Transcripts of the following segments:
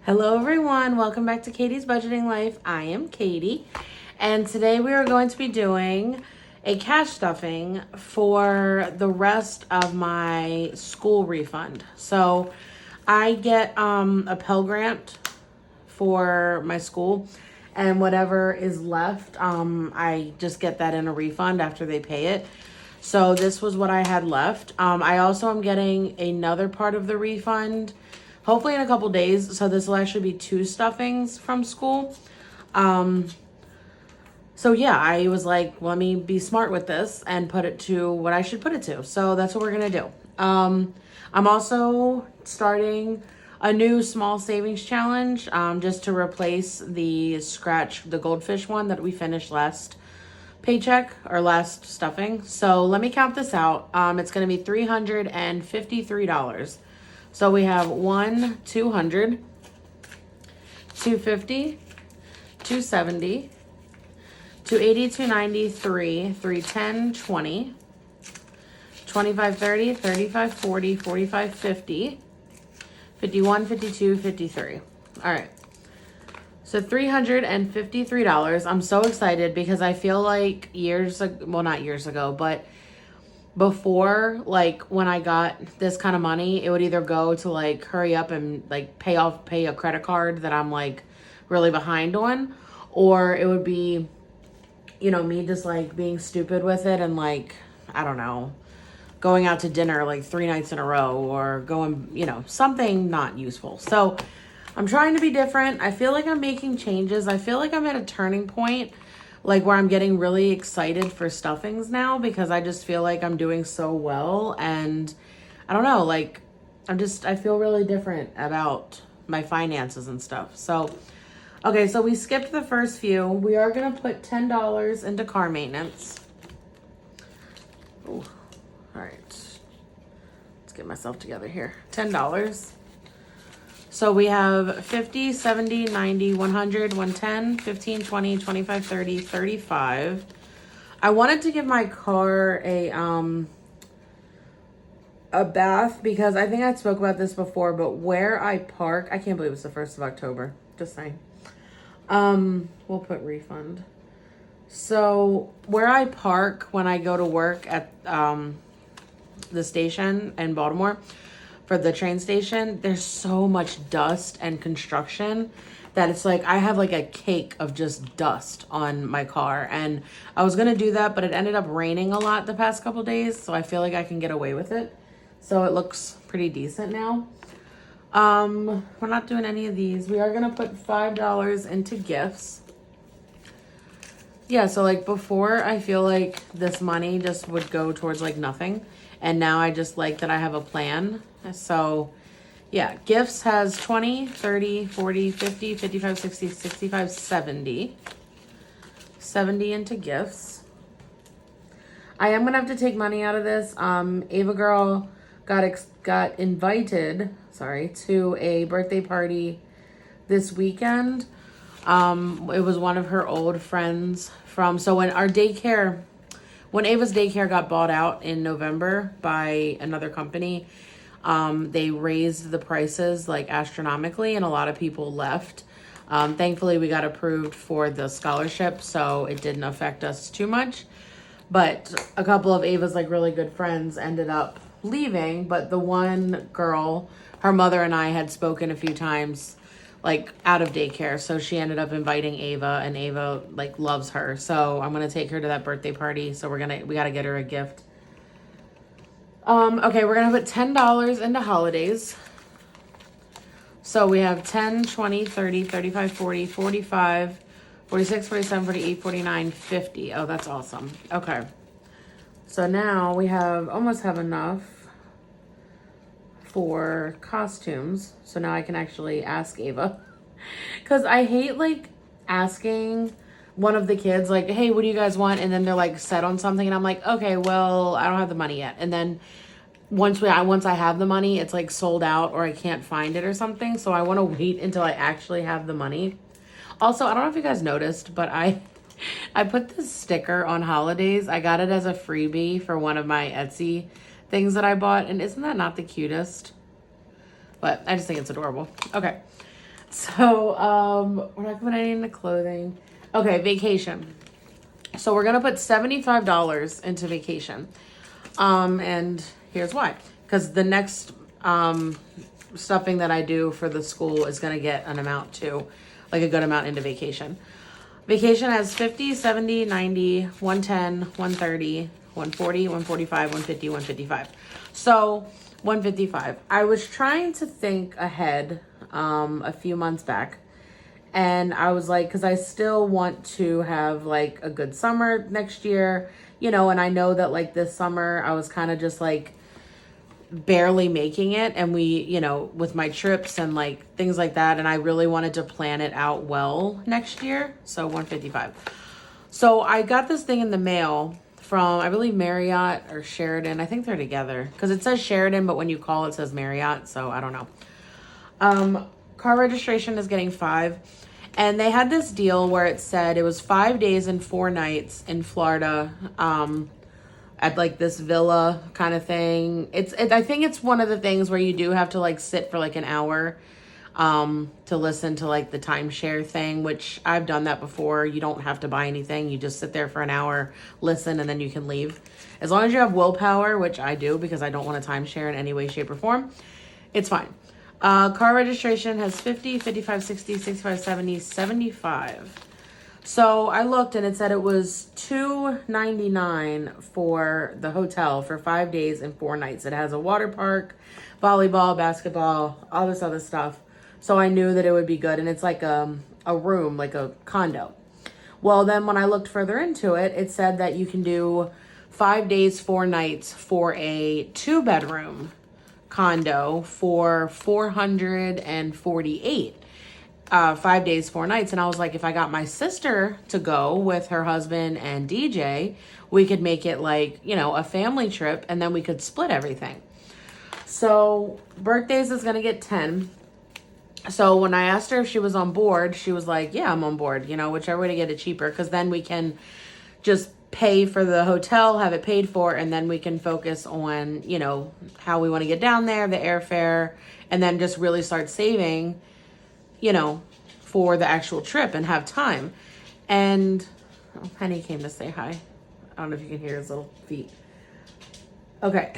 Hello everyone, welcome back to Katie's Budgeting Life. I am Katie, and today we are going to be doing a cash stuffing for the rest of my school refund. So I get a Pell Grant for my school, and whatever is left, I just get that in a refund after they pay it. So this was what I had left. I also am getting another part of the refund hopefully in a couple days. So this will actually be 2 stuffings from school. So yeah, I was like, let me be smart with this and put it to what I should put it to. So that's what we're gonna do. I'm also starting a new small savings challenge, just to replace the goldfish one that we finished last paycheck or last stuffing. So let me count this out. It's gonna be $353. So we have 200, 250, 270, 280, 290, 310, 20, 25, 30, 35, 40, 45, 50, 51, 52, 53. All right. So $353. I'm so excited because I feel like not years ago, but before, like when I got this kind of money, it would either go to like hurry up and like pay a credit card that I'm like really behind on, or it would be, me just like being stupid with it and like, I don't know, going out to dinner like 3 nights in a row or going, something not useful. So I'm trying to be different. I feel like I'm making changes. I feel like I'm at a turning point, like where I'm getting really excited for stuffings now because I just feel like I'm doing so well. And I don't know, like I feel really different about my finances and stuff. So, okay, so we skipped the first few. We are going to put $10 into car maintenance. Ooh, all right. Let's get myself together here. $10. So we have 50, 70, 90, 100, 110, 15, 20, 25, 30, 35. I wanted to give my car a bath because I think I spoke about this before, but where I park, I can't believe it's the 1st of October. Just saying. We'll put refund. So where I park when I go to work at the station in Baltimore, for the train station, there's so much dust and construction that it's like I have like a cake of just dust on my car. And I was gonna do that, but it ended up raining a lot the past couple days, so I feel like I can get away with it. So it looks pretty decent now. We're not doing any of these. We are gonna put $5 into gifts. Yeah, so like before, I feel like this money just would go towards like nothing. And now I just like that I have a plan. So yeah, gifts has 20, 30, 40, 50, 55, 60, 65, 70. 70 into gifts. I am going to have to take money out of this. Ava Girl got invited, to a birthday party this weekend. It was one of her old friends so when Ava's daycare got bought out in November by another company, they raised the prices like astronomically and a lot of people left. Thankfully, we got approved for the scholarship, so it didn't affect us too much. But a couple of Ava's like really good friends ended up leaving. But the one girl, her mother and I had spoken a few times like out of daycare. So she ended up inviting Ava, and Ava like loves her. So I'm going to take her to that birthday party. So we got to get her a gift. Okay, we're going to put $10 into holidays. So we have 10, 20, 30, 35, 40, 45, 46, 47, 48, 49, 50. Oh, that's awesome. Okay. So now we almost have enough for costumes. So now I can actually ask Ava. Because I hate like asking one of the kids like, hey, what do you guys want? And then they're like set on something. And I'm like, okay, well, I don't have the money yet. And then once I have the money, it's like sold out or I can't find it or something. So I want to wait until I actually have the money. Also, I don't know if you guys noticed, but I put this sticker on holidays. I got it as a freebie for one of my Etsy things that I bought. And isn't that not the cutest? But I just think it's adorable. Okay. So, we're not putting any into clothing. Okay, vacation. So we're gonna put $75 into vacation. And here's why. Because the next stuffing that I do for the school is gonna get an amount too, like a good amount into vacation. Vacation has 50, 70, 90, 110, 130, 140, 145, 150, 155. So 155. I was trying to think ahead a few months back. And I was like, because I still want to have like a good summer next year, you know, and I know that like this summer I was kind of just like barely making it. And we, you know, with my trips and like things like that. And I really wanted to plan it out well next year. So 155. So I got this thing in the mail from, I believe, Marriott or Sheraton. I think they're together because it says Sheraton, but when you call it says Marriott. So I don't know. Car registration is getting 5. And they had this deal where it said it was 5 days and 4 nights in Florida, at like this villa kind of thing. I think it's one of the things where you do have to like sit for like an hour, to listen to like the timeshare thing, which I've done that before. You don't have to buy anything. You just sit there for an hour, listen, and then you can leave. As long as you have willpower, which I do because I don't want to timeshare in any way, shape, or form, it's fine. Car registration has 50, 55, 60, 65, 70, 75. So I looked and it said it was $299 for the hotel for 5 days and 4 nights. It has a water park, volleyball, basketball, all this other stuff. So I knew that it would be good. And it's like a room, like a condo. Well, then when I looked further into it, it said that you can do 5 days, 4 nights for a 2-bedroom condo for $448. 5 days, 4 nights. And I was like, if I got my sister to go with her husband and DJ, we could make it like, you know, a family trip and then we could split everything. So birthdays is going to get 10. So when I asked her if she was on board, she was like, yeah, I'm on board, you know, whichever way to get it cheaper. Cause then we can just pay for the hotel, have it paid for, and then we can focus on, you know, how we want to get down there, the airfare, and then just really start saving, you know, for the actual trip and have time. And Penny came to say hi. I don't know if you can hear his little feet. Okay.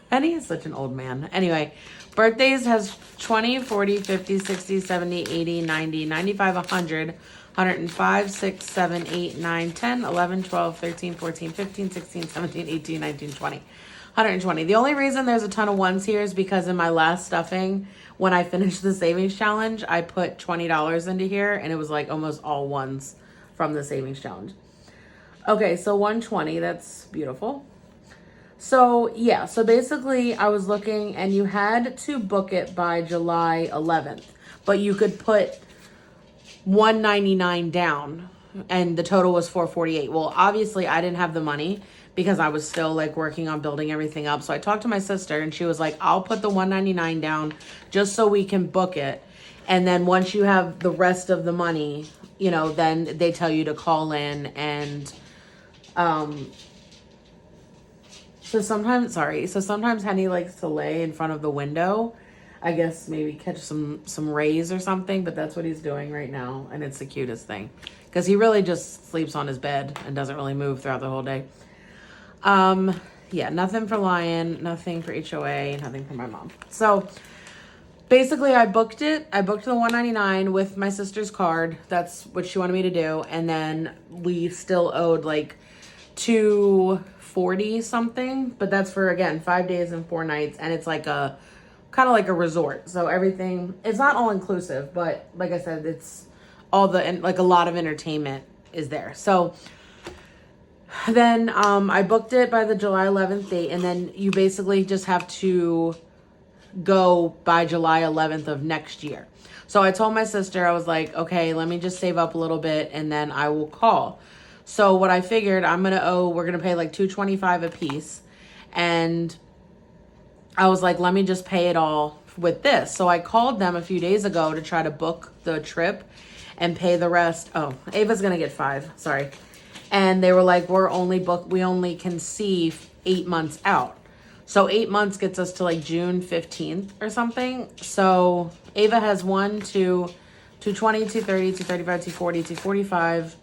Penny is such an old man. Anyway, birthdays has 20, 40, 50, 60, 70, 80, 90, 95, 100, 105, 6, 7, 8, 9, 10, 11, 12, 13, 14, 15, 16, 17, 18, 19, 20. 120. The only reason there's a ton of ones here is because in my last stuffing, when I finished the savings challenge, I put $20 into here and it was like almost all ones from the savings challenge. Okay, so 120, that's beautiful. So yeah, so basically I was looking and you had to book it by July 11th, but you could put $199 down and the total was $448. Well, obviously I didn't have the money because I was still like working on building everything up. So I talked to my sister and she was like, I'll put the $199 down just so we can book it. And then once you have the rest of the money, you know, then they tell you to call in and, so sometimes Henny likes to lay in front of the window. I guess maybe catch some rays or something, but that's what he's doing right now. And it's the cutest thing because he really just sleeps on his bed and doesn't really move throughout the whole day. Yeah, nothing for Lion, nothing for HOA, nothing for my mom. So basically I booked it. I booked the $199 with my sister's card. That's what she wanted me to do. And then we still owed like $240 something, but that's for, again, 5 days and 4 nights. And it's like a kind of like a resort. So everything, it's not all inclusive, but like I said, it's all the, and like a lot of entertainment is there. So then I booked it by the July 11th date, and then you basically just have to go by July 11th of next year. So I told my sister, I was like, okay, let me just save up a little bit and then I will call. So what I figured we're going to pay like $225 a piece. And I was like, let me just pay it all with this. So I called them a few days ago to try to book the trip and pay the rest. Oh, Ava's going to get 5. Sorry. And they were like, we only can see 8 months out. So 8 months gets us to like June 15th or something. So Ava has 1, 2, 220, 230, 235, 240, 245,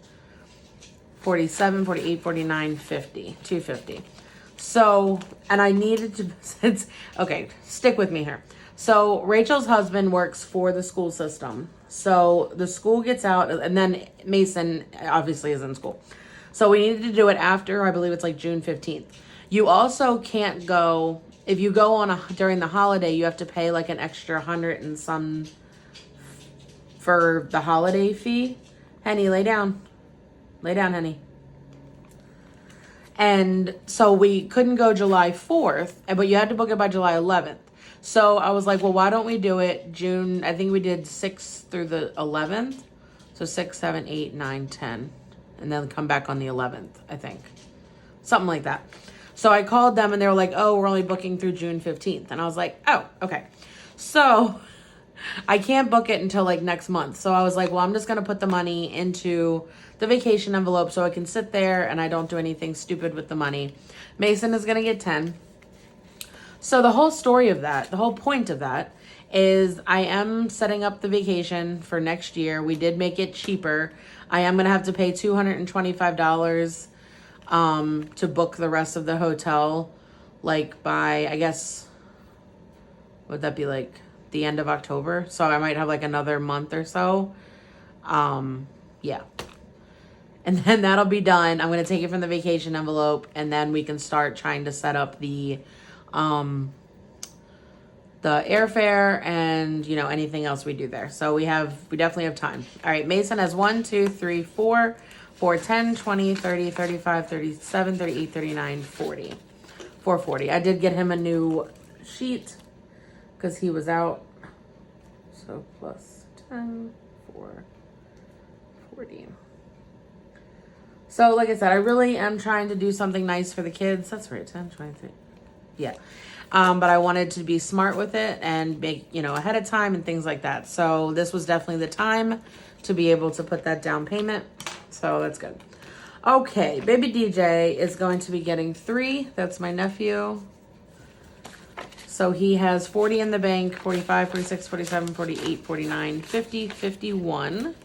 47, 48, 49, 50, 250. So, and I needed to, okay, stick with me here. So Rachel's husband works for the school system. So the school gets out, and then Mason obviously is in school. So we needed to do it after, I believe it's like June 15th. You also can't go, if you go on during the holiday, you have to pay like an extra 100 and some for the holiday fee. Henny, lay down. Lay down, Henny. And so we couldn't go July 4th, but you had to book it by July 11th. So I was like, well, why don't we do it June, I think we did 6th through the 11th. So 6, 7, 8, 9, 10. And then come back on the 11th, I think. Something like that. So I called them and they were like, oh, we're only booking through June 15th. And I was like, oh, okay. So I can't book it until like next month. So I was like, well, I'm just going to put the money into the vacation envelope so I can sit there and I don't do anything stupid with the money. Mason is going to get 10. So the whole story of that, the whole point of that is I am setting up the vacation for next year. We did make it cheaper. I am going to have to pay $225 to book the rest of the hotel, like by, I guess, would that be like the end of October? So I might have like another month or so. Yeah. And then that'll be done. I'm going to take it from the vacation envelope and then we can start trying to set up the airfare and, you know, anything else we do there. So we definitely have time. All right. Mason has 1, 2, 3, 4, 4, 10, 20, 30, 35, 37, 38, 39, 40. 440. I did get him a new sheet because he was out. So plus 10, 4, 40. So like I said, I really am trying to do something nice for the kids. That's right, 10, 23. Yeah. But I wanted to be smart with it and make, you know, ahead of time and things like that. So this was definitely the time to be able to put that down payment. So that's good. Okay, baby DJ is going to be getting 3. That's my nephew. So he has 40 in the bank, 45, 46, 47, 48, 49, 50, 51.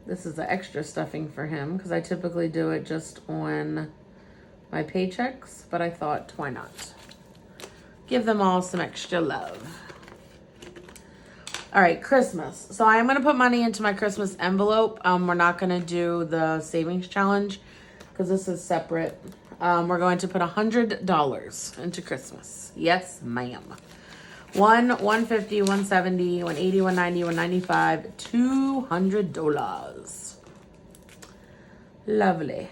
This is the extra stuffing for him because I typically do it just on my paychecks, but I thought, why not? Give them all some extra love. All right, Christmas. So I'm going to put money into my Christmas envelope. We're not going to do the savings challenge because this is separate. We're going to put $100 into Christmas. Yes, ma'am. 150, 170, 180, 190, 195, $200. Lovely.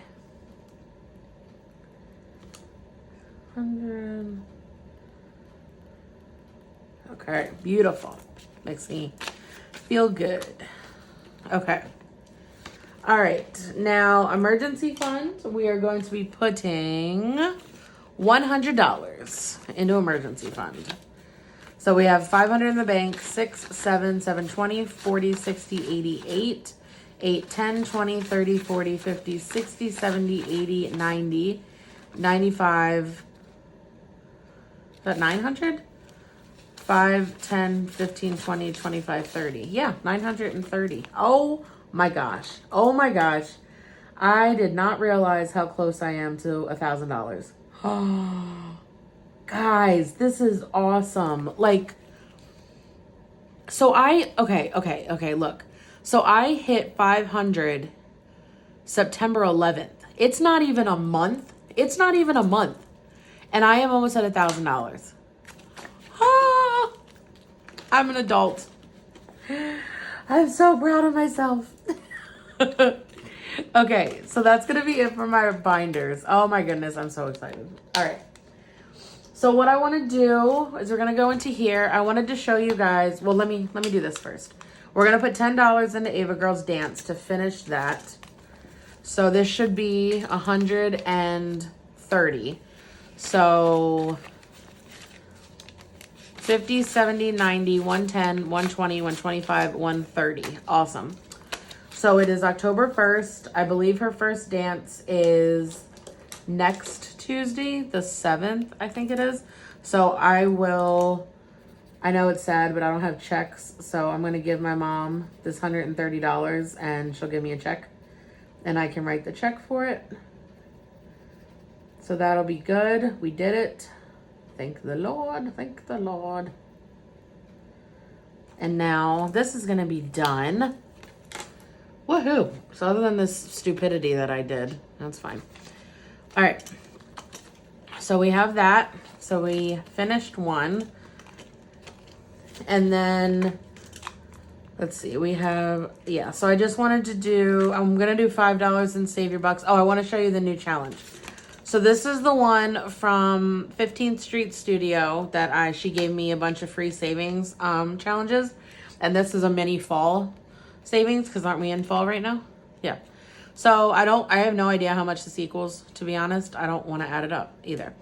100. Okay, beautiful. Makes me feel good. Okay. All right. Now, emergency fund. We are going to be putting $100 into emergency fund. So we have 500 in the bank, 6, 7, 720, 40, 60, 88, 8, 10, 20, 30, 40, 50, 60, 70, 80, 90, 95. Is that 900? 5, 10, 15, 20, 25, 30. Yeah, 930. Oh my gosh. Oh my gosh. I did not realize how close I am to $1,000. Oh. Guys, this is awesome. Like, so okay, look. So I hit 500 September 11th. It's not even a month. And I am almost at $1,000. Ah, I'm an adult. I'm so proud of myself. Okay, so that's going to be it for my binders. Oh my goodness, I'm so excited. All right. So what I want to do is we're going to go into here. I wanted to show you guys. Well, let me do this first. We're going to put $10 into Ava Girls Dance to finish that. So this should be 130. So 50, 70, 90, 110, 120, 125, 130. Awesome. So it is October 1st. I believe her first dance is next Tuesday, the 7th, I think it is. So I know it's sad, but I don't have checks. So I'm going to give my mom this $130 and she'll give me a check. And I can write the check for it. So that'll be good. We did it. Thank the Lord. Thank the Lord. And now this is going to be done. Woohoo. So other than this stupidity that I did, that's fine. All right. So we have that. So we finished one. And then, let's see, we have, yeah. So I just wanted to do, I'm going to do $5 and save your bucks. Oh, I want to show you the new challenge. So this is the one from 15th Street Studio that she gave me a bunch of free savings challenges. And this is a mini fall savings because aren't we in fall right now? Yeah. So I have no idea how much this equals, to be honest. I don't want to add it up either.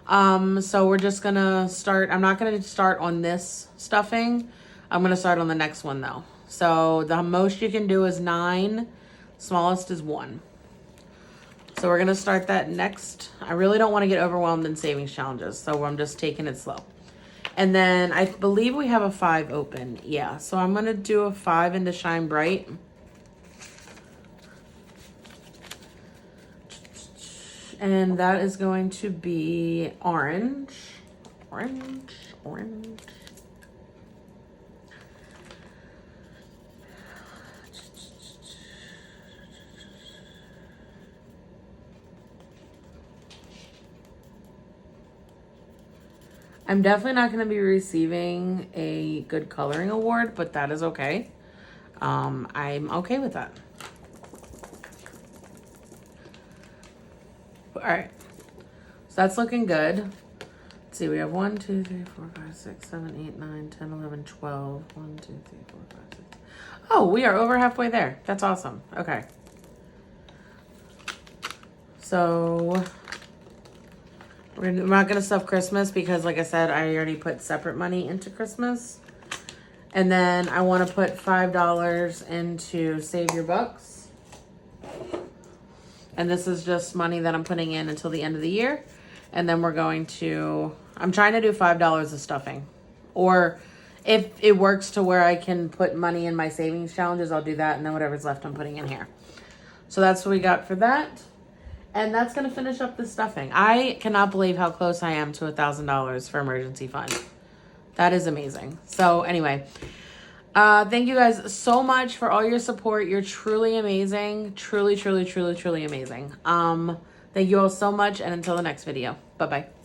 So we're just gonna start. I'm not gonna start on this stuffing. I'm gonna start on the next one though. So the most you can do is 9, smallest is 1. So we're gonna start that next. I really don't want to get overwhelmed in savings challenges, so I'm just taking it slow. And then I believe we have a 5 open. Yeah, so I'm gonna do a 5 into Shine Bright. And that is going to be orange. Orange. I'm definitely not going to be receiving a good coloring award, but that is okay. I'm okay with that. All right, so that's looking good. Let's see, we have 1, 2, 3, 4, 5, 6, 7, 8, 9, 10, 11, 12. 1, 2, 3, 4, 5, 6. Oh, we are over halfway there. That's awesome. Okay. So we're not going to stuff Christmas because, like I said, I already put separate money into Christmas. And then I want to put $5 into Save Your Bucks. And this is just money that I'm putting in until the end of the year. And then I'm trying to do $5 of stuffing. Or if it works to where I can put money in my savings challenges, I'll do that. And then whatever's left, I'm putting in here. So that's what we got for that. And that's going to finish up the stuffing. I cannot believe how close I am to $1,000 for emergency fund. That is amazing. So anyway, thank you guys so much for all your support. You're truly amazing. Truly, truly, truly, truly amazing. Thank you all so much. And until the next video. Bye-bye.